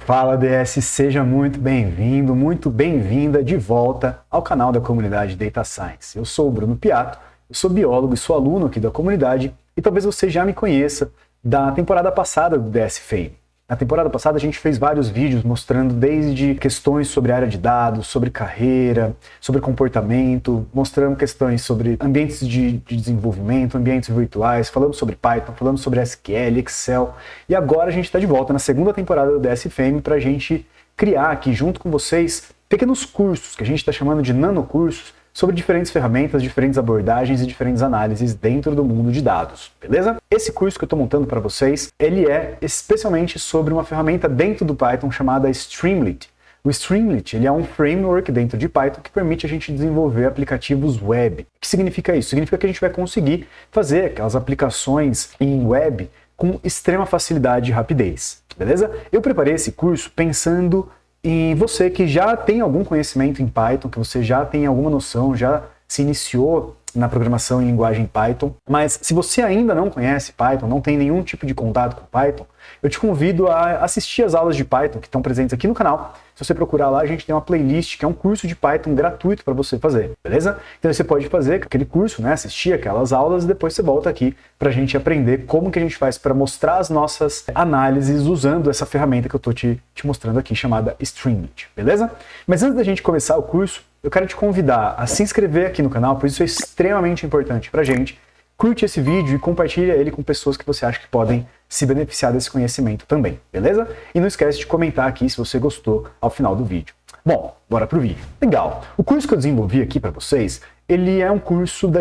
Fala DS, seja muito bem-vindo, muito bem-vinda de volta ao canal da comunidade Data Science. Eu sou o Bruno Piatto, eu sou biólogo e sou aluno aqui da comunidade e talvez você já me conheça da temporada passada do DS Fame. Na temporada passada a gente fez vários vídeos mostrando desde questões sobre área de dados, sobre carreira, sobre comportamento, mostrando questões sobre ambientes de desenvolvimento, ambientes virtuais, falamos sobre Python, falamos sobre SQL, Excel, e agora a gente está de volta na segunda temporada do DS Fame para a gente criar aqui junto com vocês pequenos cursos que a gente está chamando de nanocursos sobre diferentes ferramentas, diferentes abordagens e diferentes análises dentro do mundo de dados, beleza? Esse curso que eu estou montando para vocês, ele é especialmente sobre uma ferramenta dentro do Python chamada Streamlit. O Streamlit, ele é um framework dentro de Python que permite a gente desenvolver aplicativos web. O que significa isso? Significa que a gente vai conseguir fazer aquelas aplicações em web com extrema facilidade e rapidez, beleza? Eu preparei esse curso pensando em você que já tem algum conhecimento em Python, que você já tem alguma noção, já se iniciou na programação em linguagem Python, mas se você ainda não conhece Python, não tem nenhum tipo de contato com Python, eu te convido a assistir as aulas de Python que estão presentes aqui no canal. Se você procurar lá, a gente tem uma playlist que é um curso de Python gratuito para você fazer, beleza? Então você pode fazer aquele curso, né, assistir aquelas aulas e depois você volta aqui para a gente aprender como que a gente faz para mostrar as nossas análises usando essa ferramenta que eu estou te mostrando aqui, chamada Streamlit, beleza? Mas antes da gente começar o curso, eu quero te convidar a se inscrever aqui no canal, pois isso é extremamente importante para a gente. Curte esse vídeo e compartilha ele com pessoas que você acha que podem se beneficiar desse conhecimento também, beleza? E não esquece de comentar aqui se você gostou ao final do vídeo. Bom, bora pro vídeo. Legal! O curso que eu desenvolvi aqui para vocês, ele é um curso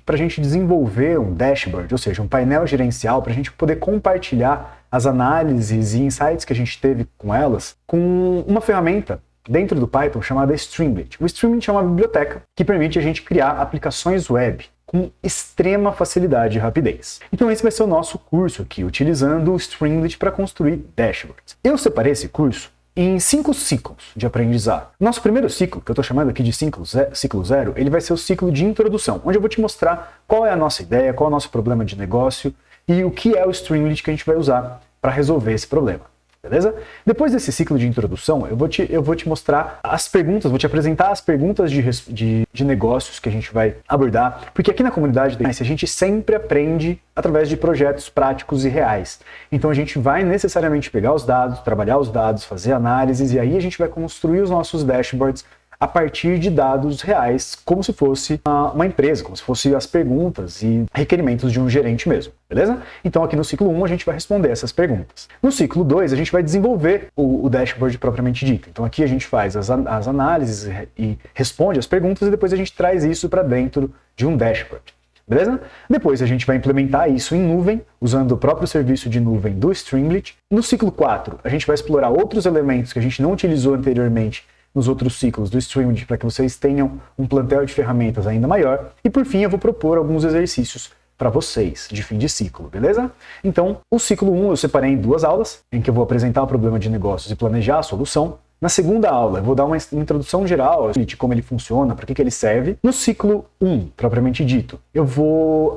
para a gente desenvolver um dashboard, ou seja, um painel gerencial para a gente poder compartilhar as análises e insights que a gente teve com elas com uma ferramenta dentro do Python chamada Streamlit. O Streamlit é uma biblioteca que permite a gente criar aplicações web com extrema facilidade e rapidez. Então esse vai ser o nosso curso aqui, utilizando o Streamlit para construir dashboards. Eu separei esse curso em 5 ciclos de aprendizado. Nosso primeiro ciclo, que eu estou chamando aqui de ciclo 0, ele vai ser o ciclo de introdução, onde eu vou te mostrar qual é a nossa ideia, qual é o nosso problema de negócio e o que é o Streamlit que a gente vai usar para resolver esse problema. Beleza? Depois desse ciclo de introdução, eu vou te mostrar as perguntas, vou te apresentar as perguntas de negócios que a gente vai abordar, porque aqui na comunidade a gente sempre aprende através de projetos práticos e reais. Então a gente vai necessariamente pegar os dados, trabalhar os dados, fazer análises, e aí a gente vai construir os nossos dashboards a partir de dados reais, como se fosse uma empresa, como se fossem as perguntas e requerimentos de um gerente mesmo, beleza? Então aqui no ciclo 1 a gente vai responder essas perguntas. No ciclo 2 a gente vai desenvolver o dashboard propriamente dito. Então aqui a gente faz as análises e responde as perguntas e depois a gente traz isso para dentro de um dashboard. Beleza? Depois a gente vai implementar isso em nuvem, usando o próprio serviço de nuvem do Streamlit. No ciclo 4 a gente vai explorar outros elementos que a gente não utilizou anteriormente nos outros ciclos do Streamlit, para que vocês tenham um plantel de ferramentas ainda maior. E por fim eu vou propor alguns exercícios para vocês de fim de ciclo, beleza? Então, o ciclo 1 eu separei em 2 aulas, em que eu vou apresentar o problema de negócios e planejar a solução. Na segunda aula eu vou dar uma introdução geral de como ele funciona, para que ele serve. No ciclo 1, propriamente dito,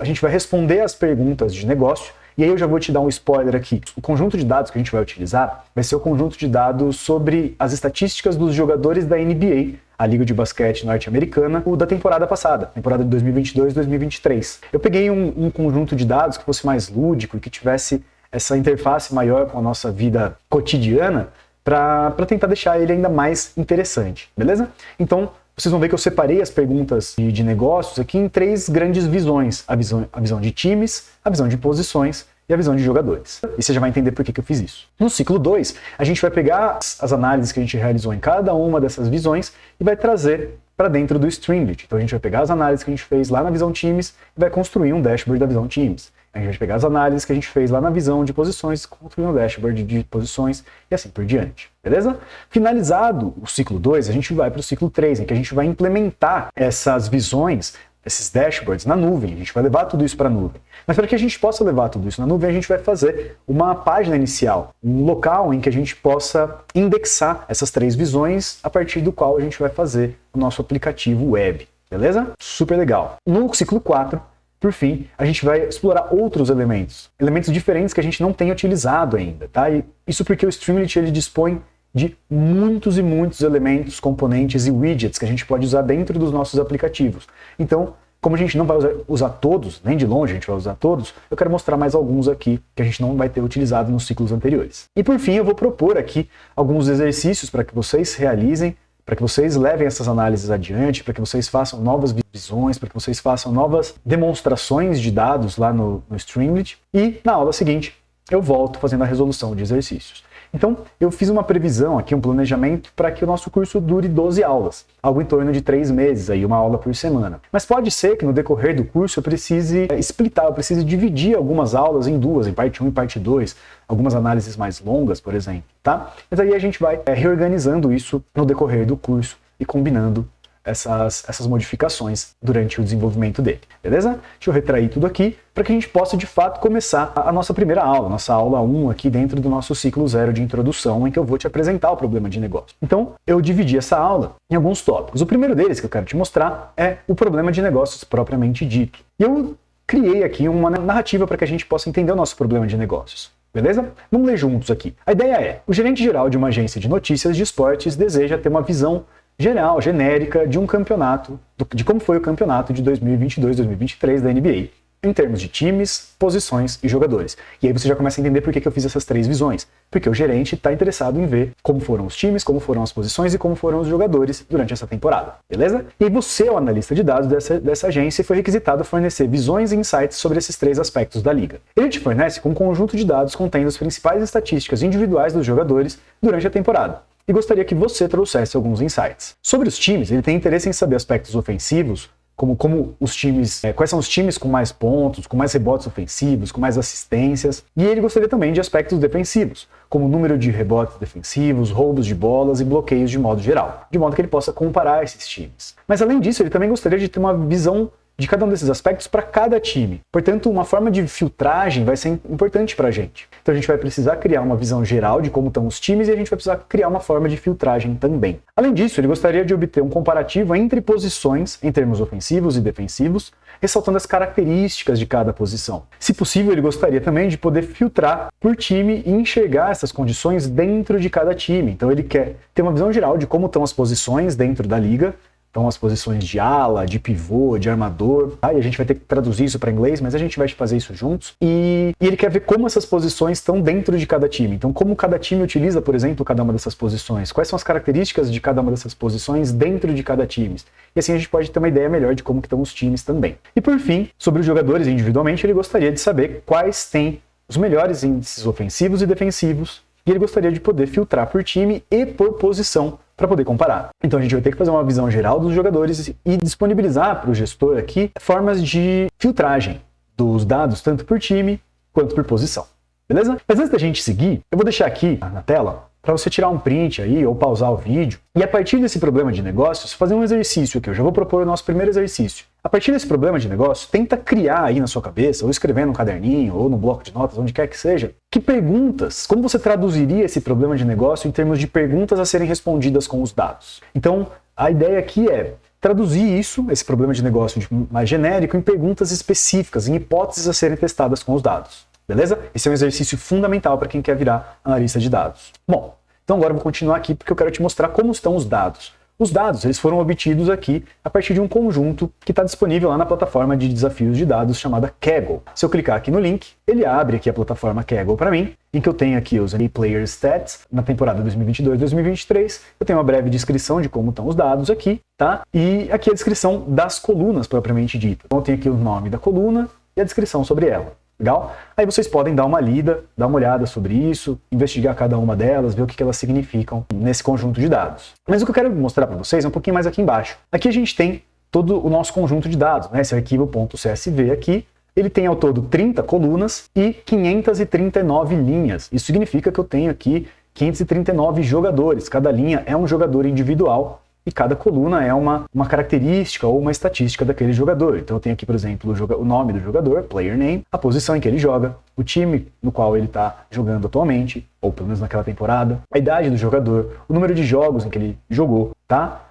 a gente vai responder as perguntas de negócio. E aí eu já vou te dar um spoiler aqui. O conjunto de dados que a gente vai utilizar vai ser o conjunto de dados sobre as estatísticas dos jogadores da NBA, a Liga de Basquete norte-americana, da temporada passada, temporada de 2022-2023. Eu peguei um conjunto de dados que fosse mais lúdico e que tivesse essa interface maior com a nossa vida cotidiana para tentar deixar ele ainda mais interessante, beleza? Então, vocês vão ver que eu separei as perguntas de negócios aqui em 3 grandes visões. A visão de times, a visão de posições e a visão de jogadores. E você já vai entender por que eu fiz isso. No ciclo 2, a gente vai pegar as análises que a gente realizou em cada uma dessas visões e vai trazer para dentro do Streamlit. Então a gente vai pegar as análises que a gente fez lá na visão times e vai construir um dashboard da visão times. A gente vai pegar as análises que a gente fez lá na visão de posições, construir um dashboard de posições e assim por diante, beleza? Finalizado o ciclo 2, a gente vai para o ciclo 3, em que a gente vai implementar essas visões, esses dashboards na nuvem. A gente vai levar tudo isso para a nuvem. Mas para que a gente possa levar tudo isso na nuvem, a gente vai fazer uma página inicial, um local em que a gente possa indexar essas 3 visões, a partir do qual a gente vai fazer o nosso aplicativo web, beleza? Super legal. No ciclo 4, por fim, a gente vai explorar outros elementos diferentes que a gente não tem utilizado ainda, tá? E isso porque o Streamlit ele dispõe de muitos e muitos elementos, componentes e widgets que a gente pode usar dentro dos nossos aplicativos. Então, como a gente não vai usar todos, nem de longe a gente vai usar todos, eu quero mostrar mais alguns aqui que a gente não vai ter utilizado nos ciclos anteriores. E por fim, eu vou propor aqui alguns exercícios para que vocês realizem, para que vocês levem essas análises adiante, para que vocês façam novas visões, para que vocês façam novas demonstrações de dados lá no Streamlit. E na aula seguinte, eu volto fazendo a resolução de exercícios. Então, eu fiz uma previsão aqui, um planejamento para que o nosso curso dure 12 aulas, algo em torno de 3 meses, aí, uma aula por semana. Mas pode ser que no decorrer do curso eu precise splitar, eu precise dividir algumas aulas em duas, em parte 1 e parte 2, algumas análises mais longas, por exemplo, tá? Mas aí a gente vai reorganizando isso no decorrer do curso e combinando essas modificações durante o desenvolvimento dele, beleza? Deixa eu retrair tudo aqui para que a gente possa, de fato, começar a nossa primeira aula, nossa aula 1 aqui dentro do nosso ciclo 0 de introdução, em que eu vou te apresentar o problema de negócio. Então, eu dividi essa aula em alguns tópicos. O primeiro deles que eu quero te mostrar é o problema de negócios propriamente dito. E eu criei aqui uma narrativa para que a gente possa entender o nosso problema de negócios. Beleza? Vamos ler juntos aqui. A ideia é, o gerente geral de uma agência de notícias de esportes deseja ter uma visão geral, genérica, de um campeonato, de como foi o campeonato de 2022-2023 da NBA, em termos de times, posições e jogadores. E aí você já começa a entender por que eu fiz essas 3 visões. Porque o gerente está interessado em ver como foram os times, como foram as posições e como foram os jogadores durante essa temporada. Beleza? E você, o analista de dados dessa agência, foi requisitado a fornecer visões e insights sobre esses 3 aspectos da liga. Ele te fornece com um conjunto de dados contendo as principais estatísticas individuais dos jogadores durante a temporada. E gostaria que você trouxesse alguns insights. Sobre os times, ele tem interesse em saber aspectos ofensivos, como os times, quais são os times com mais pontos, com mais rebotes ofensivos, com mais assistências. E ele gostaria também de aspectos defensivos, como o número de rebotes defensivos, roubos de bolas e bloqueios de modo geral, de modo que ele possa comparar esses times. Mas além disso, ele também gostaria de ter uma visão de cada um desses aspectos para cada time. Portanto, uma forma de filtragem vai ser importante para a gente. Então a gente vai precisar criar uma visão geral de como estão os times e a gente vai precisar criar uma forma de filtragem também. Além disso, ele gostaria de obter um comparativo entre posições, em termos ofensivos e defensivos, ressaltando as características de cada posição. Se possível, ele gostaria também de poder filtrar por time e enxergar essas condições dentro de cada time. Então ele quer ter uma visão geral de como estão as posições dentro da liga, então as posições de ala, de pivô, de armador, tá? E a gente vai ter que traduzir isso para inglês, mas a gente vai fazer isso juntos. E ele quer ver como essas posições estão dentro de cada time. Então como cada time utiliza, por exemplo, cada uma dessas posições. Quais são as características de cada uma dessas posições dentro de cada time. E assim a gente pode ter uma ideia melhor de como que estão os times também. E por fim, sobre os jogadores individualmente, ele gostaria de saber quais têm os melhores índices ofensivos e defensivos. E ele gostaria de poder filtrar por time e por posição para poder comparar. Então a gente vai ter que fazer uma visão geral dos jogadores e disponibilizar para o gestor aqui formas de filtragem dos dados, tanto por time quanto por posição. Beleza? Mas antes da gente seguir, eu vou deixar aqui na tela para você tirar um print aí ou pausar o vídeo e a partir desse problema de negócios fazer um exercício aqui. Eu já vou propor o nosso primeiro exercício. A partir desse problema de negócio, tenta criar aí na sua cabeça, ou escrever num caderninho, ou no bloco de notas, onde quer que seja, que perguntas, como você traduziria esse problema de negócio em termos de perguntas a serem respondidas com os dados. Então, a ideia aqui é traduzir isso, esse problema de negócio mais genérico, em perguntas específicas, em hipóteses a serem testadas com os dados. Beleza? Esse é um exercício fundamental para quem quer virar analista de dados. Bom, então agora eu vou continuar aqui porque eu quero te mostrar como estão os dados. Os dados eles foram obtidos aqui a partir de um conjunto que está disponível lá na plataforma de desafios de dados chamada Kaggle. Se eu clicar aqui no link, ele abre aqui a plataforma Kaggle para mim, em que eu tenho aqui os NBA Player Stats na temporada 2022-2023. Eu tenho uma breve descrição de como estão os dados aqui, tá? E aqui a descrição das colunas propriamente dita. Então eu tenho aqui o nome da coluna e a descrição sobre ela. Legal? Aí vocês podem dar uma lida, dar uma olhada sobre isso, investigar cada uma delas, ver o que elas significam nesse conjunto de dados. Mas o que eu quero mostrar para vocês é um pouquinho mais aqui embaixo. Aqui a gente tem todo o nosso conjunto de dados, né? Esse arquivo.csv aqui, ele tem ao todo 30 colunas e 539 linhas. Isso significa que eu tenho aqui 539 jogadores. Cada linha é um jogador individual. E cada coluna é uma característica ou uma estatística daquele jogador. Então eu tenho aqui, por exemplo, o nome do jogador, player name, a posição em que ele joga, o time no qual ele está jogando atualmente, ou pelo menos naquela temporada, a idade do jogador, o número de jogos em que ele jogou, tá?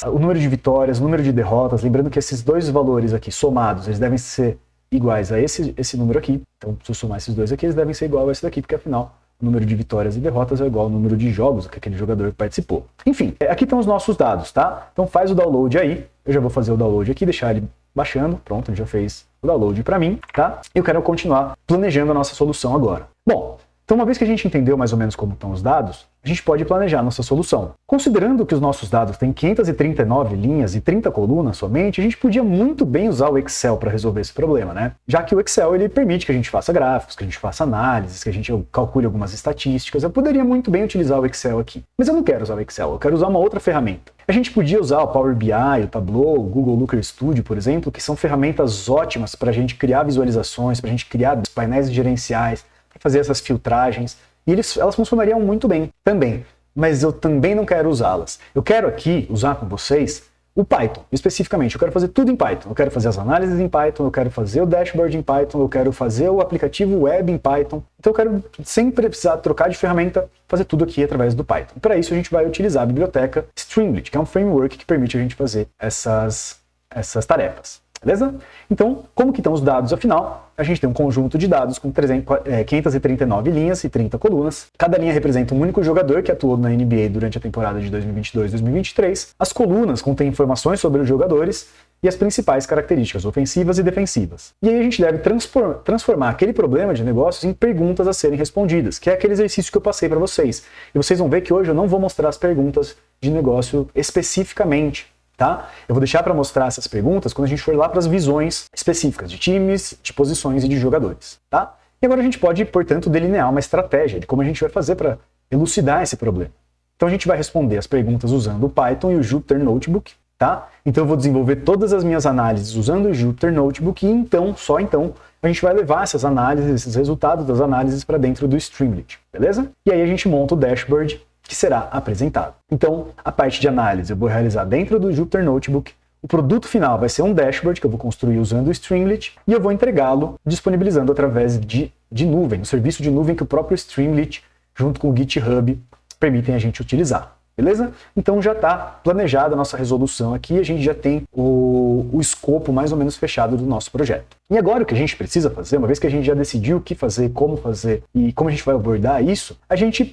O número de vitórias, o número de derrotas. Lembrando que esses dois valores aqui somados, eles devem ser iguais a esse número aqui. Então, se eu somar esses dois aqui, eles devem ser igual a esse daqui, porque afinal o número de vitórias e derrotas é igual ao número de jogos que aquele jogador participou. Enfim, aqui estão os nossos dados, tá? Então faz o download aí, eu já vou fazer o download aqui, deixar ele baixando, pronto, ele já fez o download para mim, tá? Eu quero continuar planejando a nossa solução agora. Bom, então uma vez que a gente entendeu mais ou menos como estão os dados, a gente pode planejar a nossa solução. Considerando que os nossos dados têm 539 linhas e 30 colunas somente, a gente podia muito bem usar o Excel para resolver esse problema, né? Já que o Excel ele permite que a gente faça gráficos, que a gente faça análises, que a gente calcule algumas estatísticas. Eu poderia muito bem utilizar o Excel aqui. Mas eu não quero usar o Excel, eu quero usar uma outra ferramenta. A gente podia usar o Power BI, o Tableau, o Google Looker Studio, por exemplo, que são ferramentas ótimas para a gente criar visualizações, para a gente criar painéis gerenciais, fazer essas filtragens, e elas funcionariam muito bem também, mas eu também não quero usá-las. Eu quero aqui usar com vocês o Python, especificamente. Eu quero fazer tudo em Python. Eu quero fazer as análises em Python, eu quero fazer o dashboard em Python, eu quero fazer o aplicativo web em Python. Então eu quero, sem precisar trocar de ferramenta, fazer tudo aqui através do Python. Para isso a gente vai utilizar a biblioteca Streamlit, que é um framework que permite a gente fazer essas tarefas. Beleza? Então, como que estão os dados afinal? A gente tem um conjunto de dados com 539 linhas e 30 colunas. Cada linha representa um único jogador que atuou na NBA durante a temporada de 2022-2023. As colunas contêm informações sobre os jogadores e as principais características ofensivas e defensivas. E aí a gente deve transformar aquele problema de negócios em perguntas a serem respondidas, que é aquele exercício que eu passei para vocês. E vocês vão ver que hoje eu não vou mostrar as perguntas de negócio especificamente, tá? Eu vou deixar para mostrar essas perguntas quando a gente for lá para as visões específicas de times, de posições e de jogadores, tá? E agora a gente pode, portanto, delinear uma estratégia de como a gente vai fazer para elucidar esse problema. Então a gente vai responder as perguntas usando o Python e o Jupyter Notebook, tá? Então eu vou desenvolver todas as minhas análises usando o Jupyter Notebook e então, só então, a gente vai levar essas análises, esses resultados das análises para dentro do Streamlit, beleza? E aí a gente monta o dashboard que será apresentado. Então, a parte de análise eu vou realizar dentro do Jupyter Notebook, o produto final vai ser um dashboard que eu vou construir usando o Streamlit e eu vou entregá-lo disponibilizando através de nuvem, um serviço de nuvem que o próprio Streamlit, junto com o GitHub, permitem a gente utilizar. Beleza? Então já está planejada a nossa resolução aqui, a gente já tem o escopo mais ou menos fechado do nosso projeto. E agora o que a gente precisa fazer, uma vez que a gente já decidiu o que fazer e como a gente vai abordar isso, a gente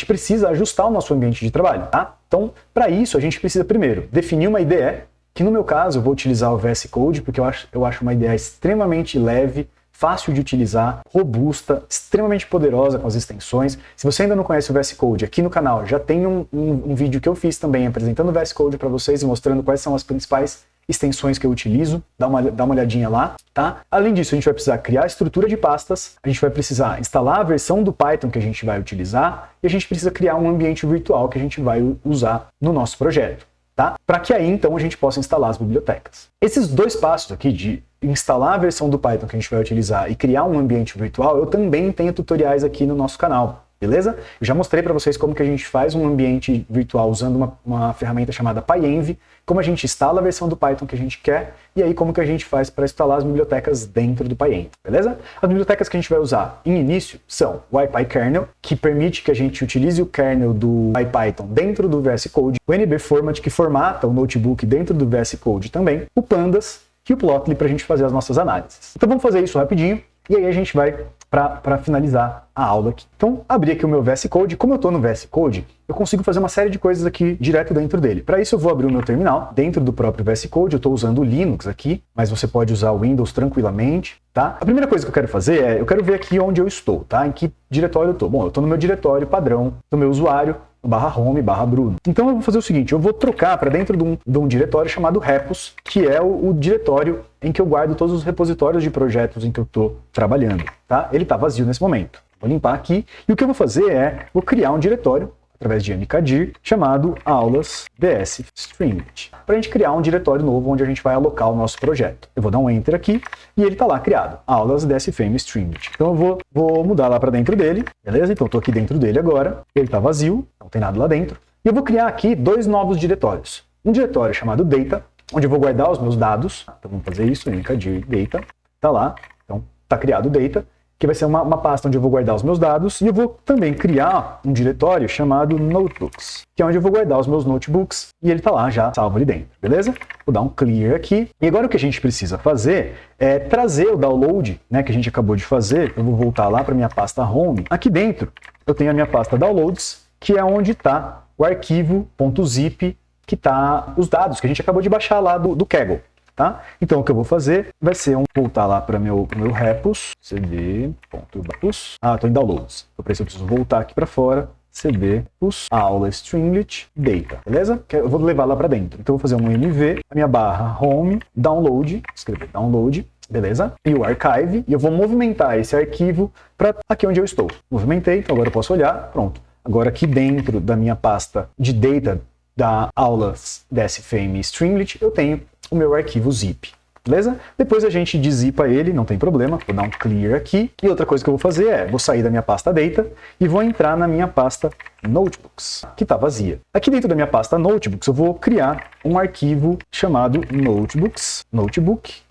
precisa ajustar o nosso ambiente de trabalho, tá? Então, para isso, a gente precisa primeiro definir uma IDE, que no meu caso eu vou utilizar o VS Code, porque eu acho uma IDE extremamente leve, fácil de utilizar, robusta, extremamente poderosa com as extensões. Se você ainda não conhece o VS Code, aqui no canal já tem um vídeo que eu fiz também apresentando o VS Code para vocês e mostrando quais são as principais extensões que eu utilizo. Dá uma olhadinha lá, tá? Além disso, a gente vai precisar criar a estrutura de pastas, a gente vai precisar instalar a versão do Python que a gente vai utilizar e a gente precisa criar um ambiente virtual que a gente vai usar no nosso projeto, tá? Para que aí, então, a gente possa instalar as bibliotecas. Esses dois passos aqui de instalar a versão do Python que a gente vai utilizar e criar um ambiente virtual, eu também tenho tutoriais aqui no nosso canal, beleza? Eu já mostrei para vocês como que a gente faz um ambiente virtual usando uma ferramenta chamada PyEnv, como a gente instala a versão do Python que a gente quer e aí como que a gente faz para instalar as bibliotecas dentro do PyEnv, beleza? As bibliotecas que a gente vai usar em início são o IPyKernel, que permite que a gente utilize o kernel do IPython dentro do VS Code, o NBFormat, que formata o notebook dentro do VS Code também, o Pandas, e o Plotly para a gente fazer as nossas análises. Então vamos fazer isso rapidinho e aí a gente vai para finalizar a aula aqui. Então, abri aqui o meu VS Code. Como eu estou no VS Code, eu consigo fazer uma série de coisas aqui direto dentro dele. Para isso, eu vou abrir o meu terminal dentro do próprio VS Code. Eu estou usando o Linux aqui, mas você pode usar o Windows tranquilamente, tá? A primeira coisa que eu quero fazer é, eu quero ver aqui onde eu estou, tá? Em que diretório eu estou. Bom, eu estou no meu diretório padrão do meu usuário, /home/Bruno. Então eu vou fazer o seguinte, eu vou trocar para dentro de um diretório chamado repos, que é o diretório em que eu guardo todos os repositórios de projetos em que eu estou trabalhando, tá? Ele está vazio nesse momento. Vou limpar aqui e o que eu vou fazer é, vou criar um diretório através de mkdir chamado aulas ds streamlit, para a gente criar um diretório novo onde a gente vai alocar o nosso projeto. Eu vou dar um enter aqui e ele está lá criado, aulas dsfm streamlit. Então eu vou mudar lá para dentro dele, beleza? Então eu estou aqui dentro dele agora, ele está vazio, não tem nada lá dentro. E eu vou criar aqui dois novos diretórios. Um diretório chamado data, onde eu vou guardar os meus dados. Então vamos fazer isso, mkdir data, está lá, então está criado o data. que vai ser uma pasta onde eu vou guardar os meus dados, e eu vou também criar um diretório chamado Notebooks, que é onde eu vou guardar os meus notebooks, e ele está lá já salvo ali dentro, beleza? Vou dar um clear aqui, e agora o que a gente precisa fazer é trazer o download, né, que a gente acabou de fazer. Eu vou voltar lá para minha pasta home. Aqui dentro eu tenho a minha pasta downloads, que é onde está o arquivo .zip, que está os dados que a gente acabou de baixar lá do Kaggle. Tá? Então o que eu vou fazer vai ser voltar lá para meu repos, cd.repos, estou em downloads, eu preciso voltar aqui para fora, cd aula stringlet data, beleza? Eu vou levar lá para dentro, então eu vou fazer um mv, a minha barra home, download, escrever download, beleza? E o archive, e eu vou movimentar esse arquivo para aqui onde eu estou. Movimentei, então agora eu posso olhar, pronto. Agora aqui dentro da minha pasta de data da aulas DSFame Stringlet, eu tenho o meu arquivo zip, beleza? Depois a gente dezipa ele, não tem problema, vou dar um clear aqui. E outra coisa que eu vou fazer é, vou sair da minha pasta data e vou entrar na minha pasta notebooks, que está vazia. Aqui dentro da minha pasta notebooks, eu vou criar um arquivo chamado notebooks, .ipynb,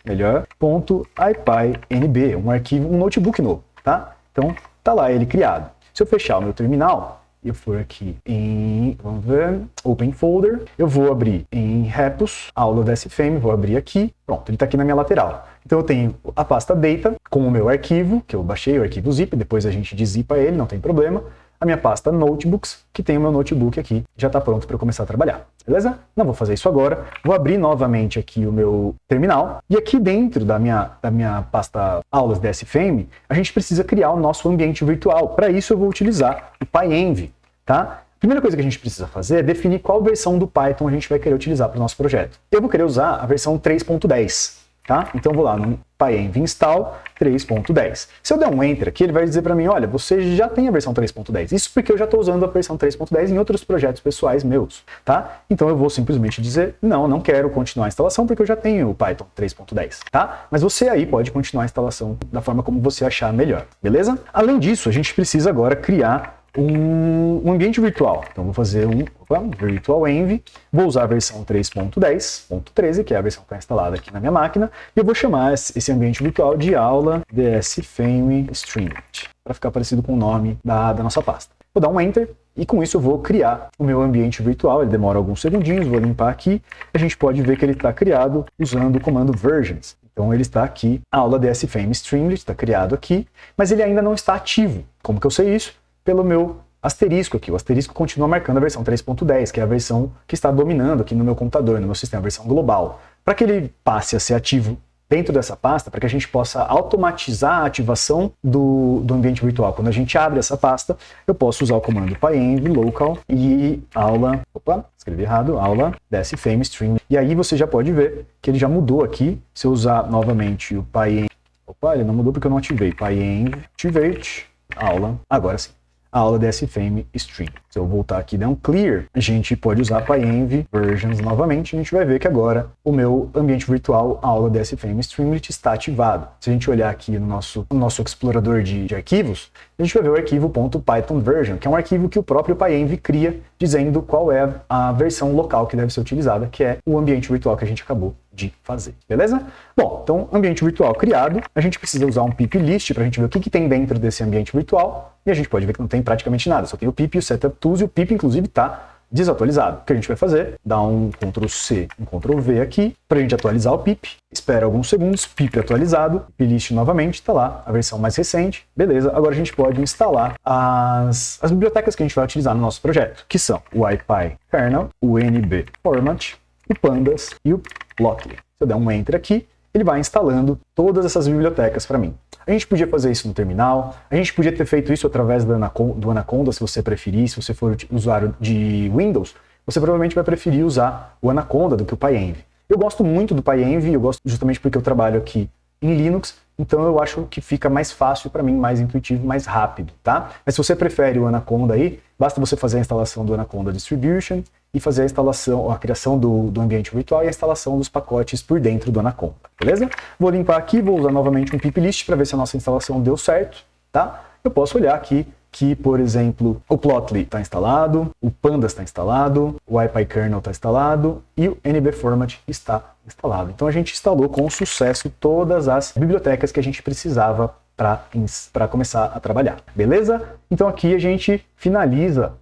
um notebook novo, tá? Então, tá lá ele criado. Se eu fechar o meu terminal, eu for aqui em, vamos ver, Open Folder, eu vou abrir em repos, aula DSFame, vou abrir aqui, pronto, ele está aqui na minha lateral. Então eu tenho a pasta data com o meu arquivo, que eu baixei, o arquivo zip, depois a gente dezipa ele, não tem problema. A minha pasta notebooks, que tem o meu notebook aqui, já está pronto para eu começar a trabalhar, beleza? Não vou fazer isso agora, vou abrir novamente aqui o meu terminal, e aqui dentro da minha pasta aulas DSFame, a gente precisa criar o nosso ambiente virtual. Para isso eu vou utilizar o PyEnv, tá? A primeira coisa que a gente precisa fazer é definir qual versão do Python a gente vai querer utilizar para o nosso projeto. Eu vou querer usar a versão 3.10. Tá? Então eu vou lá no pyenv install 3.10. Se eu der um enter aqui, ele vai dizer para mim, olha, você já tem a versão 3.10. Isso porque eu já estou usando a versão 3.10 em outros projetos pessoais meus, tá? Então eu vou simplesmente dizer, não quero continuar a instalação porque eu já tenho o Python 3.10, tá? Mas você aí pode continuar a instalação da forma como você achar melhor, beleza? Além disso, a gente precisa agora criar um ambiente virtual. Então vou fazer um virtual env, vou usar a versão 3.10.13, que é a versão que está instalada aqui na minha máquina, e eu vou chamar esse ambiente virtual de aula DSFame Stringlet, para ficar parecido com o nome da nossa pasta. Vou dar um enter, e com isso eu vou criar o meu ambiente virtual. Ele demora alguns segundinhos, vou limpar aqui, a gente pode ver que ele está criado usando o comando versions. Então ele está aqui, a aula DSFame Stringlet está criado aqui, mas ele ainda não está ativo. Como que eu sei isso? Pelo meu asterisco aqui. O asterisco continua marcando a versão 3.10, que é a versão que está dominando aqui no meu computador, no meu sistema, a versão global. Para que ele passe a ser ativo dentro dessa pasta, para que a gente possa automatizar a ativação do ambiente virtual. Quando a gente abre essa pasta, eu posso usar o comando pyenv local e aula, escrevi errado, aula DSFame string. E aí você já pode ver que ele já mudou aqui. Se eu usar novamente o pyenv, ele não mudou porque eu não ativei, pyenv activate aula, agora sim. A aula DSFame String. Se eu voltar aqui e der um clear, a gente pode usar pyenv versions novamente, a gente vai ver que agora o meu ambiente virtual, a aula DSFame Stringlet, está ativado. Se a gente olhar aqui no nosso explorador de arquivos, a gente vai ver o arquivo .pythonversion, que é um arquivo que o próprio pyenv cria, dizendo qual é a versão local que deve ser utilizada, que é o ambiente virtual que a gente acabou de fazer, beleza? Bom, então, ambiente virtual criado, a gente precisa usar um pip list para a gente ver o que tem dentro desse ambiente virtual, e a gente pode ver que não tem praticamente nada, só tem o pip e o setup tools, e o pip inclusive está desatualizado. O que a gente vai fazer? Dá um Ctrl C, um Ctrl V aqui, para a gente atualizar o pip, espera alguns segundos, pip atualizado, pip list novamente, está lá, a versão mais recente, beleza? Agora a gente pode instalar as bibliotecas que a gente vai utilizar no nosso projeto, que são o ipykernel, o nbformat, o pandas e o plotly. Se eu der um enter aqui, ele vai instalando todas essas bibliotecas para mim. A gente podia fazer isso no terminal, a gente podia ter feito isso através do Anaconda, se você preferir. Se você for usuário de Windows, você provavelmente vai preferir usar o Anaconda do que o pyenv. Eu gosto muito do pyenv, eu gosto justamente porque eu trabalho aqui em Linux, então eu acho que fica mais fácil para mim, mais intuitivo, mais rápido, tá? Mas se você prefere o Anaconda aí, basta você fazer a instalação do Anaconda Distribution e fazer a instalação, a criação do ambiente virtual e a instalação dos pacotes por dentro do Anaconda, beleza? Vou limpar aqui, vou usar novamente um pip list para ver se a nossa instalação deu certo, tá? Eu posso olhar aqui que, por exemplo, o Plotly está instalado, o Pandas está instalado, o ipykernel está instalado e o nbformat está instalado. Então a gente instalou com sucesso todas as bibliotecas que a gente precisava para começar a trabalhar, beleza? Então aqui a gente finaliza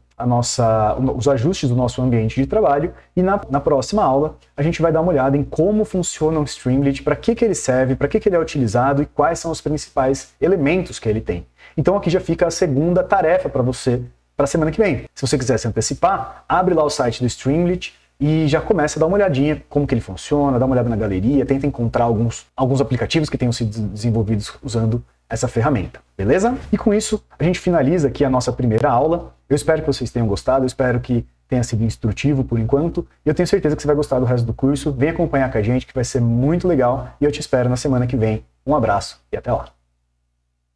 os ajustes do nosso ambiente de trabalho e na próxima aula a gente vai dar uma olhada em como funciona o Streamlit, para que ele serve, para que ele é utilizado e quais são os principais elementos que ele tem. Então aqui já fica a segunda tarefa para você para a semana que vem. Se você quiser se antecipar, abre lá o site do Streamlit e já começa a dar uma olhadinha como que ele funciona, dá uma olhada na galeria, tenta encontrar alguns aplicativos que tenham sido desenvolvidos usando essa ferramenta, beleza? E com isso, a gente finaliza aqui a nossa primeira aula. Eu espero que vocês tenham gostado, eu espero que tenha sido instrutivo por enquanto, e eu tenho certeza que você vai gostar do resto do curso. Vem acompanhar com a gente, que vai ser muito legal, e eu te espero na semana que vem. Um abraço e até lá!